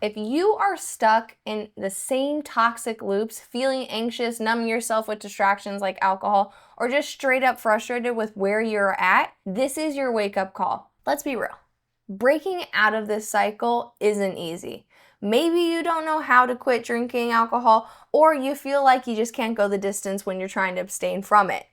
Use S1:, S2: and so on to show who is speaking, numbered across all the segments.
S1: If you are stuck in the same toxic loops, feeling anxious, numbing yourself with distractions like alcohol, or just straight up frustrated with where you're at, this is your wake-up call. Let's be real. Breaking out of this cycle isn't easy. Maybe you don't know how to quit drinking alcohol, or you feel like you just can't go the distance when you're trying to abstain from it.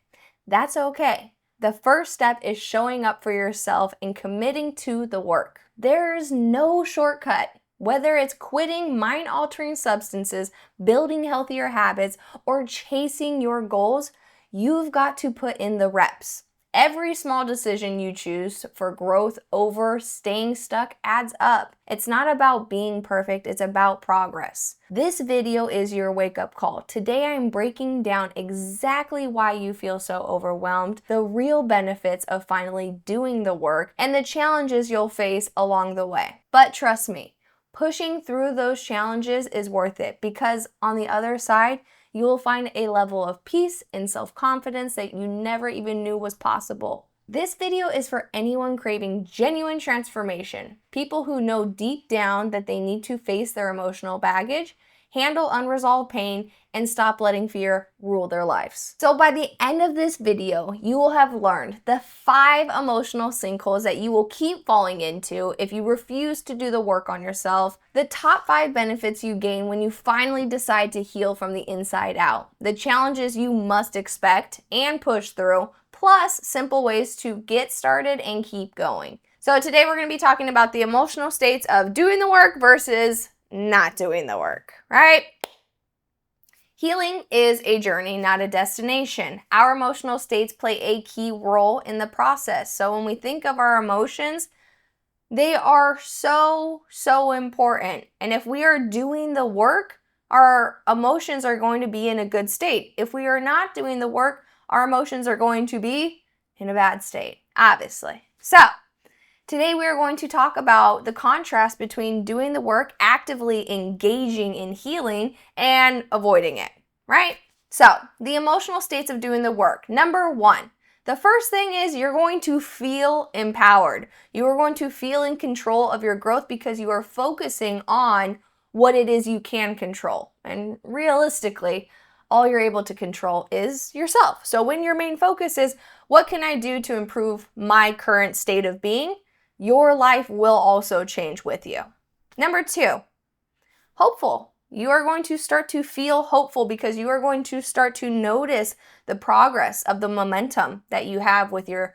S1: That's okay. The first step is showing up for yourself and committing to the work. There's no shortcut. Whether it's quitting mind-altering substances, building healthier habits, or chasing your goals, you've got to put in the reps. Every small decision you choose for growth over staying stuck adds up. It's not about being perfect, it's about progress. This video is your wake-up call. Today I'm breaking down exactly why you feel so overwhelmed, the real benefits of finally doing the work, and the challenges you'll face along the way. But trust me, pushing through those challenges is worth it because on the other side, you will find a level of peace and self-confidence that you never even knew was possible. This video is for anyone craving genuine transformation, people who know deep down that they need to face their emotional baggage, handle unresolved pain, and stop letting fear rule their lives. So by the end of this video, you will have learned the 5 emotional sinkholes that you will keep falling into if you refuse to do the work on yourself, the top 5 benefits you gain when you finally decide to heal from the inside out, the challenges you must expect and push through, plus simple ways to get started and keep going. So today we're going to be talking about the emotional states of doing the work versus not doing the work, right? Healing is a journey, not a destination. Our emotional states play a key role in the process. So when we think of our emotions, they are so important. And if we are doing the work, our emotions are going to be in a good state. If we are not doing the work, our emotions are going to be in a bad state, obviously. So today we are going to talk about the contrast between doing the work, actively engaging in healing, and avoiding it, right? So, the emotional states of doing the work. Number 1, the first thing is you're going to feel empowered. You are going to feel in control of your growth because you are focusing on what it is you can control. And realistically, all you're able to control is yourself. So when your main focus is, what can I do to improve my current state of being? Your life will also change with you. Number 2, hopeful. You are going to start to feel hopeful because you are going to start to notice the progress of the momentum that you have with your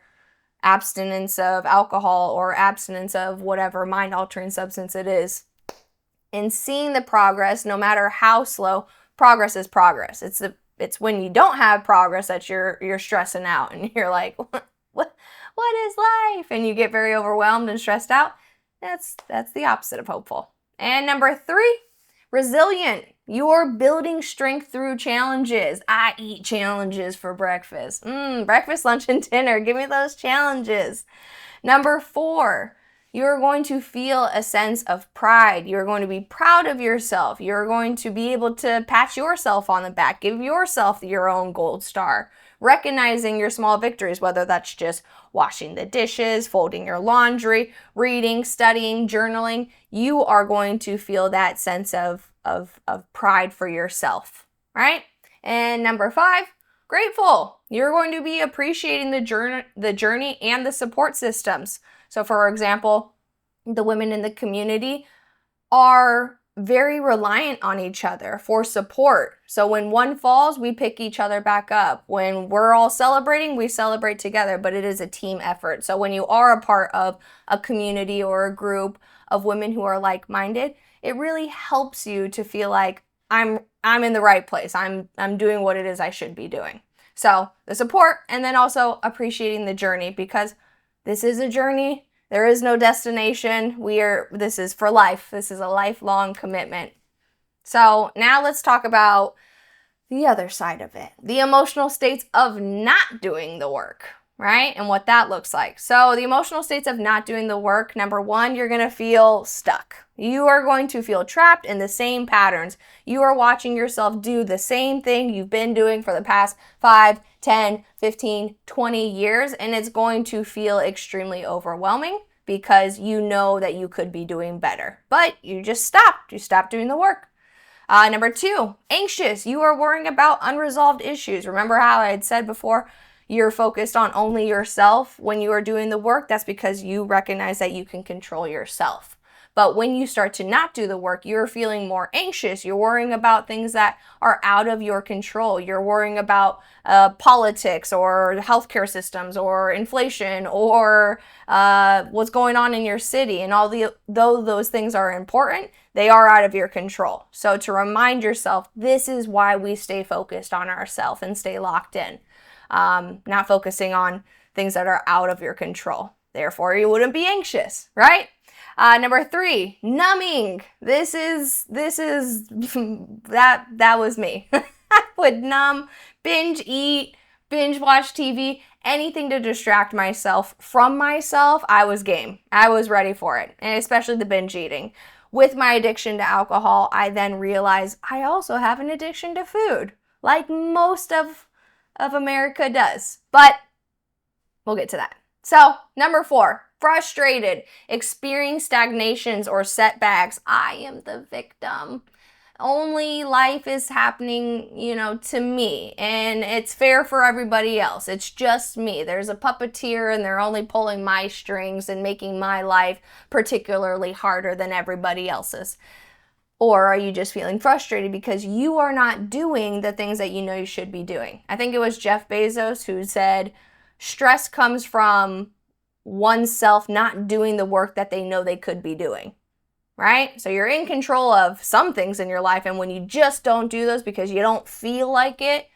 S1: abstinence of alcohol or abstinence of whatever mind-altering substance it is. And seeing the progress, no matter how slow, progress is progress. It's when you don't have progress that you're stressing out and you're like, what is life? And you get very overwhelmed and stressed out. That's the opposite of hopeful. And number 3, resilient. You're building strength through challenges. I eat challenges for breakfast. Breakfast, lunch, and dinner. Give me those challenges. Number 4, you're going to feel a sense of pride. You're going to be proud of yourself. You're going to be able to pat yourself on the back, give yourself your own gold star, recognizing your small victories, whether that's just washing the dishes, folding your laundry, reading, studying, journaling. You are going to feel that sense of pride for yourself, right? And number 5, grateful. You're going to be appreciating the journey and the support systems. So for example, the women in the community are very reliant on each other for support. So when one falls, we pick each other back up. When we're all celebrating, we celebrate together, but it is a team effort. So when you are a part of a community or a group of women who are like-minded, it really helps you to feel like I'm in the right place. I'm doing what it is I should be doing. So the support, and then also appreciating the journey, because this is a journey. There is no destination. This is for life. This is a lifelong commitment. So now let's talk about the other side of it, the emotional states of not doing the work, right? And what that looks like. So the emotional states of not doing the work, number 1, you're going to feel stuck. You are going to feel trapped in the same patterns. You are watching yourself do the same thing you've been doing for the past 5, 10, 15, 20 years, and it's going to feel extremely overwhelming. because you know that you could be doing better, but you just stopped. You stopped doing the work. Number 2, anxious. You are worrying about unresolved issues. Remember how I had said before, you're focused on only yourself when you are doing the work? That's because you recognize that you can control yourself. But when you start to not do the work, you're feeling more anxious. You're worrying about things that are out of your control. You're worrying about politics or healthcare systems or inflation or what's going on in your city. And though those things are important, they are out of your control. So to remind yourself, this is why we stay focused on ourselves and stay locked in, not focusing on things that are out of your control. Therefore, you wouldn't be anxious, right? Number 3, numbing. This is that was me. I would numb, binge eat, binge watch TV, anything to distract myself from myself. I was game. I was ready for it, and especially the binge eating. With my addiction to alcohol, I then realized I also have an addiction to food, like most of America does. But we'll get to that. So, number 4, frustrated, experiencing stagnations or setbacks. I am the victim. Only life is happening, to me, and it's fair for everybody else. It's just me. There's a puppeteer, and they're only pulling my strings and making my life particularly harder than everybody else's. Or are you just feeling frustrated because you are not doing the things that you know you should be doing? I think it was Jeff Bezos who said, stress comes from oneself not doing the work that they know they could be doing, right? So you're in control of some things in your life, and when you just don't do those because you don't feel like it,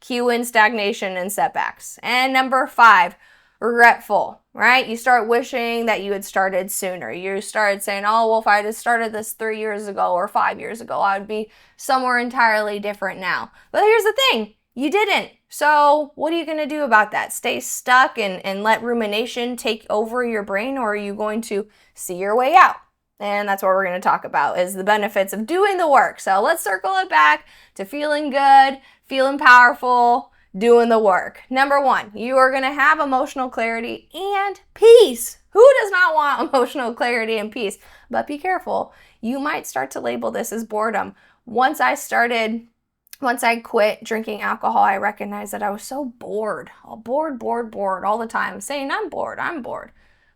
S1: cue in stagnation and setbacks. And number 5, regretful, right? You start wishing that you had started sooner. You started saying, oh, well, if I had started this 3 years ago or 5 years ago, I would be somewhere entirely different now. But here's the thing, you didn't. So what are you going to do about that? Stay stuck and let rumination take over your brain, or are you going to see your way out? And that's what we're going to talk about, is the benefits of doing the work. So let's circle it back to feeling good, feeling powerful, doing the work. Number 1, you are going to have emotional clarity and peace. Who does not want emotional clarity and peace? But be careful. You might start to label this as boredom. Once I quit drinking alcohol, I recognized that I was so bored. Bored all the time, saying I'm bored.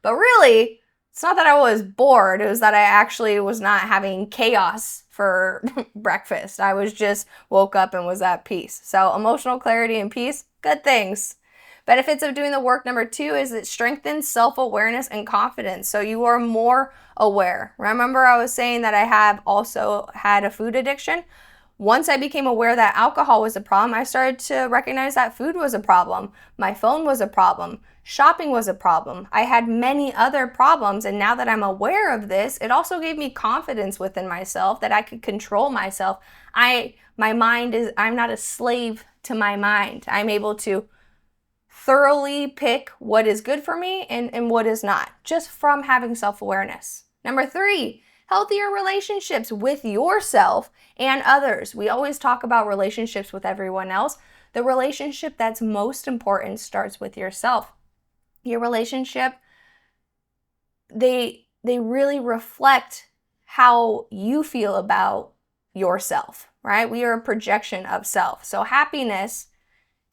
S1: But really, it's not that I was bored. It was that I actually was not having chaos for breakfast. I was just woke up and was at peace. So emotional clarity and peace, good things. Benefits of doing the work, number 2, is it strengthens self-awareness and confidence. So you are more aware. Remember I was saying that I have also had a food addiction? Once I became aware that alcohol was a problem, I started to recognize that food was a problem. My phone was a problem. Shopping was a problem. I had many other problems, and now that I'm aware of this, it also gave me confidence within myself that I could control myself. I'm not a slave to my mind. I'm able to thoroughly pick what is good for me and what is not, just from having self-awareness. Number 3, healthier relationships with yourself and others. We always talk about relationships with everyone else. The relationship that's most important starts with yourself. Your relationship, they really reflect how you feel about yourself, right? We are a projection of self. So happiness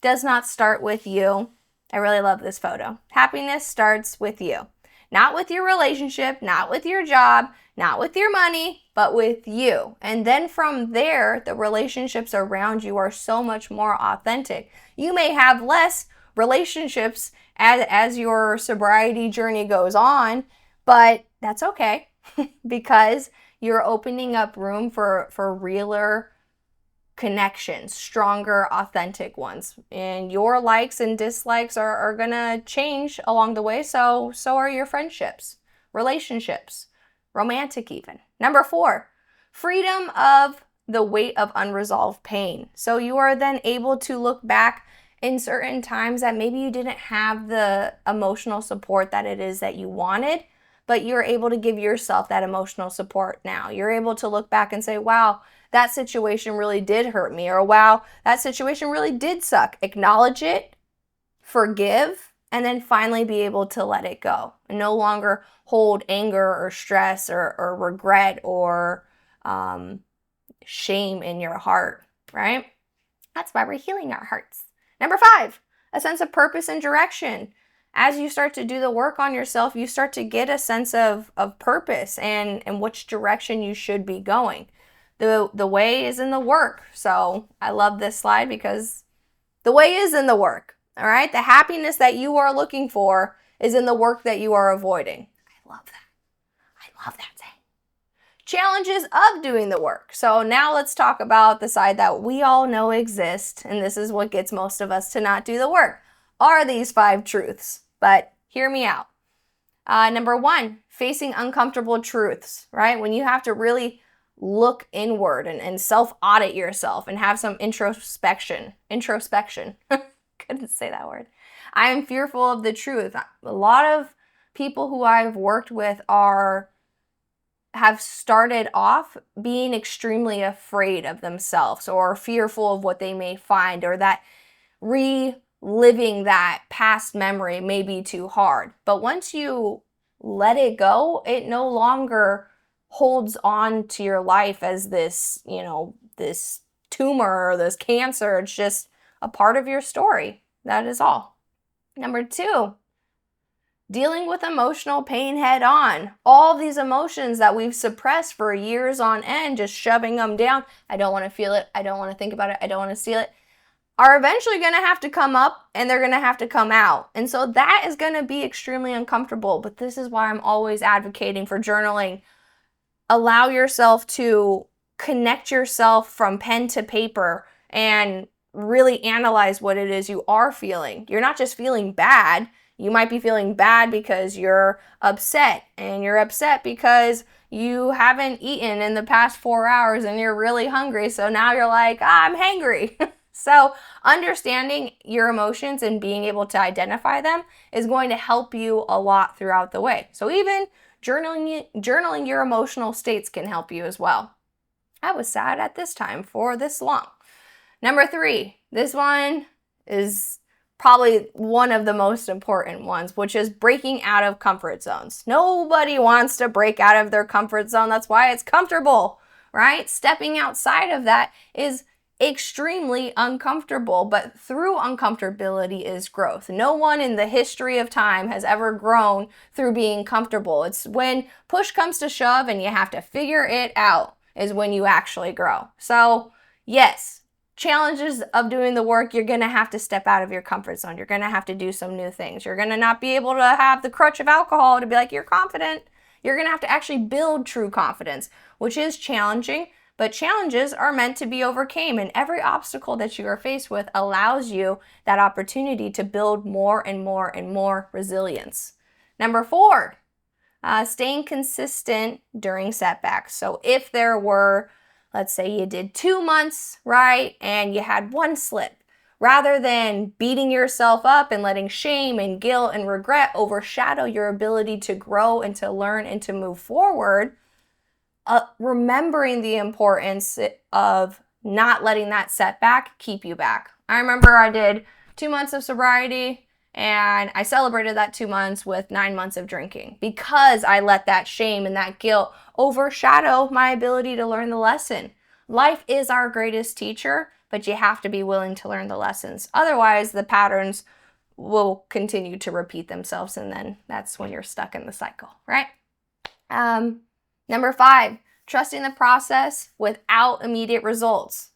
S1: does not start with you. I really love this photo. Happiness starts with you. Not with your relationship, not with your job, not with your money, but with you. And then from there, the relationships around you are so much more authentic. You may have less relationships as your sobriety journey goes on, but that's okay because you're opening up room for realer connections, stronger, authentic ones. And your likes and dislikes are gonna change along the way, so are your friendships, relationships, romantic even. Number 4, freedom of the weight of unresolved pain. So you are then able to look back in certain times that maybe you didn't have the emotional support that it is that you wanted, but you're able to give yourself that emotional support now. You're able to look back and say, wow, that situation really did hurt me, or wow, that situation really did suck. Acknowledge it, forgive, And then finally be able to let it go and no longer hold anger or stress or regret or shame in your heart, right? That's why we're healing our hearts. Number 5, a sense of purpose and direction. As you start to do the work on yourself, you start to get a sense of purpose and which direction you should be going. The way is in the work. So I love this slide because the way is in the work. All right. The happiness that you are looking for is in the work that you are avoiding. I love that. I love that saying. Challenges of doing the work. So now let's talk about the side that we all know exists, and this is what gets most of us to not do the work, are these 5 truths. But hear me out. Number 1, facing uncomfortable truths, right? When you have to really look inward and self-audit yourself and have some introspection. Couldn't say that word. I am fearful of the truth. A lot of people who I've worked with have started off being extremely afraid of themselves or fearful of what they may find, or that reliving that past memory may be too hard. But once you let it go, it no longer holds on to your life as this, this tumor or this cancer. It's just a part of your story. That is all. Number 2, dealing with emotional pain head on. All these emotions that we've suppressed for years on end, just shoving them down. I don't want to feel it. I don't want to think about it. I don't want to see it. Are eventually going to have to come up and they're going to have to come out. And so that is going to be extremely uncomfortable. But this is why I'm always advocating for journaling. Allow yourself to connect yourself from pen to paper and really analyze what it is you are feeling. You're not just feeling bad. You might be feeling bad because you're upset, and you're upset because you haven't eaten in the past 4 hours and you're really hungry. So now you're like, I'm hangry. So understanding your emotions and being able to identify them is going to help you a lot throughout the way. So even journaling your emotional states can help you as well. I was sad at this time for this long. Number 3, this one is probably one of the most important ones, which is breaking out of comfort zones. Nobody wants to break out of their comfort zone. That's why it's comfortable, right? Stepping outside of that is extremely uncomfortable, but through uncomfortability is growth. No one in the history of time has ever grown through being comfortable. It's when push comes to shove and you have to figure it out is when you actually grow. So yes, challenges of doing the work, you're going to have to step out of your comfort zone. You're going to have to do some new things. You're going to not be able to have the crutch of alcohol to be like, you're confident. You're going to have to actually build true confidence, which is challenging. But challenges are meant to be overcome, and every obstacle that you are faced with allows you that opportunity to build more and more and more resilience. Number 4, staying consistent during setbacks. So if there were, let's say you did 2 months, right, and you had one slip, rather than beating yourself up and letting shame and guilt and regret overshadow your ability to grow and to learn and to move forward, remembering the importance of not letting that setback keep you back. I remember I did 2 months of sobriety and I celebrated that 2 months with 9 months of drinking because I let that shame and that guilt overshadow my ability to learn the lesson. Life is our greatest teacher, but you have to be willing to learn the lessons. Otherwise, the patterns will continue to repeat themselves, and then that's when you're stuck in the cycle, right? Number 5, trusting the process without immediate results.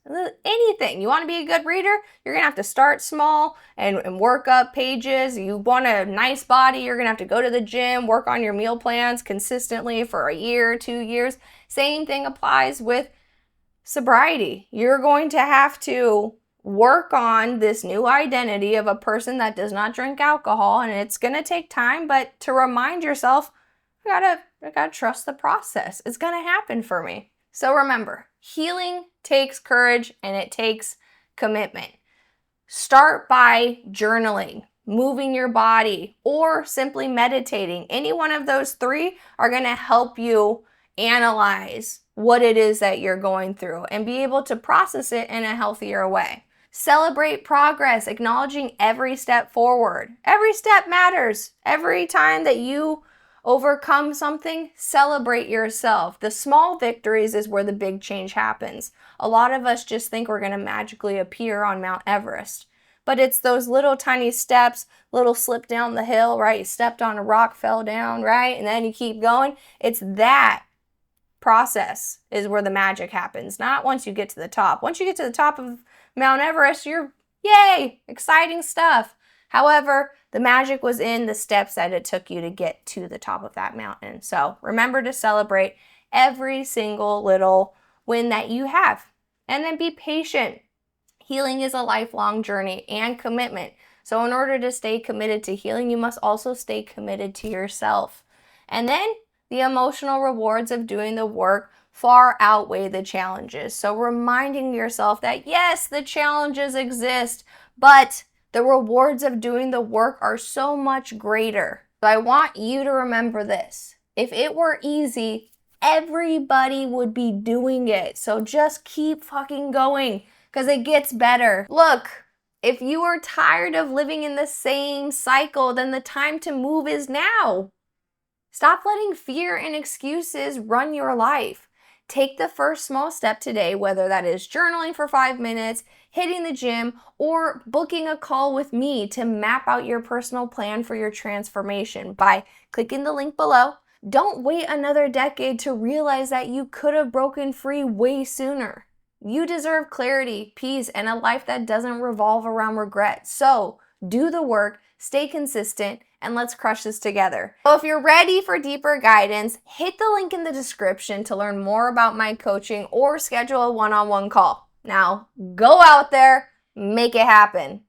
S1: Anything. You want to be a good reader? You're going to have to start small and work up pages. You want a nice body? You're going to have to go to the gym, work on your meal plans consistently for a year, 2 years. Same thing applies with sobriety. You're going to have to work on this new identity of a person that does not drink alcohol, and it's going to take time, but to remind yourself, I gotta trust the process. It's gonna happen for me. So remember, healing takes courage and it takes commitment. Start by journaling, moving your body, or simply meditating. Any one of those 3 are gonna help you analyze what it is that you're going through and be able to process it in a healthier way. Celebrate progress, acknowledging every step forward. Every step matters. Every time that you overcome something, celebrate yourself. The small victories is where the big change happens. A lot of us just think we're going to magically appear on Mount Everest. But it's those little tiny steps, little slip down the hill, right? You stepped on a rock, fell down, right? And then you keep going. It's that process is where the magic happens, not once you get to the top. Once you get to the top of Mount Everest, you're, yay, exciting stuff. However, the magic was in the steps that it took you to get to the top of that mountain. So remember to celebrate every single little win that you have. And then be patient. Healing is a lifelong journey and commitment. So in order to stay committed to healing, you must also stay committed to yourself. And then the emotional rewards of doing the work far outweigh the challenges. So reminding yourself that yes, the challenges exist, but the rewards of doing the work are so much greater. So I want you to remember this. If it were easy, everybody would be doing it. So just keep fucking going because it gets better. Look, if you are tired of living in the same cycle, then the time to move is now. Stop letting fear and excuses run your life. Take the first small step today, whether that is journaling for 5 minutes, hitting the gym, or booking a call with me to map out your personal plan for your transformation by clicking the link below. Don't wait another decade to realize that you could have broken free way sooner. You deserve clarity, peace, and a life that doesn't revolve around regret. So do the work, stay consistent, and let's crush this together. So if you're ready for deeper guidance, hit the link in the description to learn more about my coaching or schedule a one-on-one call. Now, go out there, make it happen.